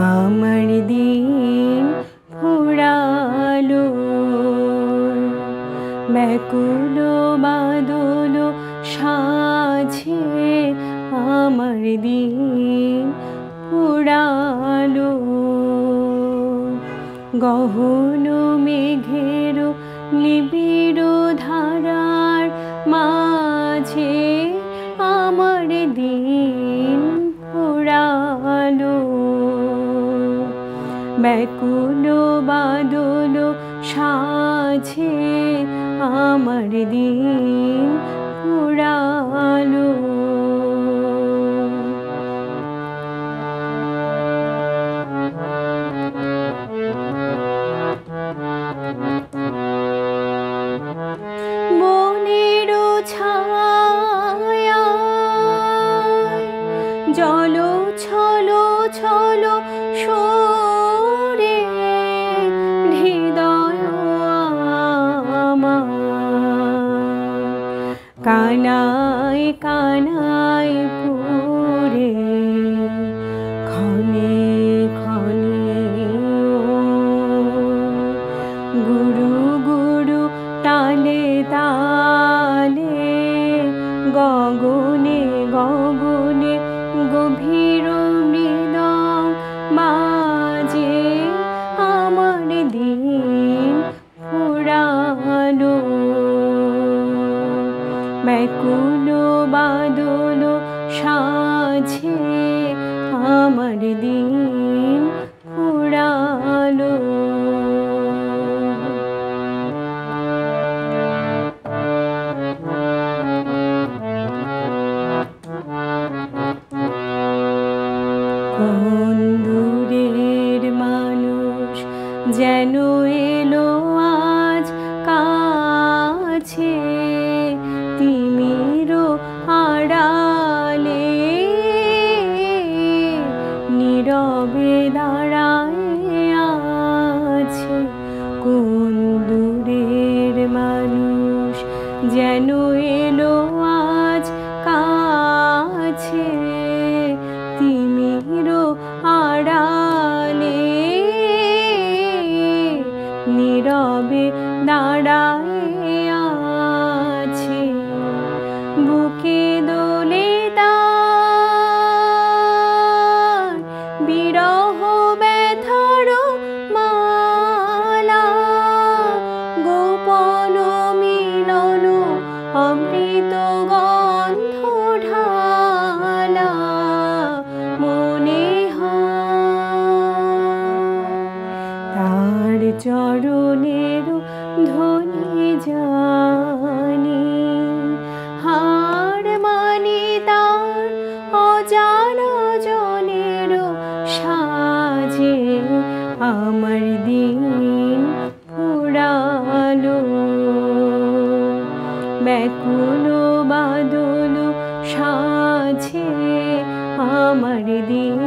আমার দিন ফুরালো, ব্যাকুল বাদল সাজে আমার দিন ফুরালো। গহন মেঘের নিবিড় ধারার মাঝে আমার দিন ফুরালো। ব্যাকুল বাদল সাজে আমার দিন ফুরালো। বনের ছায়া জল ছল ছল সরে হৃদয় আমার কানায় কানায় পুরে ক্ষণে ক্ষণে গুরু গুরু তালে তালে গগনে গগনে গভীর মৃদং বাজে আমার দিন ফুরালো। ব্যাকুল বাদল সাজে আমার দিন ফুরালো। কোন দূরের মানুষ যেন এলো আজ কাছে তিমির আড়ালে নীরবে দাঁড়ায় আছে। কোন দূরের মানুষ যেন এলো আজ কাছে তিমির আড়ালে নীরবে দাঁড়ায় আছে। বুকে দোলে তার বিরহ ব্যথার মালা, গোপন মিলন অমৃত গন্ধ ঢালা মনে হয়। তার চরণের ধ্বনি জানি হার মানি তার অজানা জনের সাজে আমার দিন ফুরালো। ব্যাকুল বাদল সাজে আমার দিন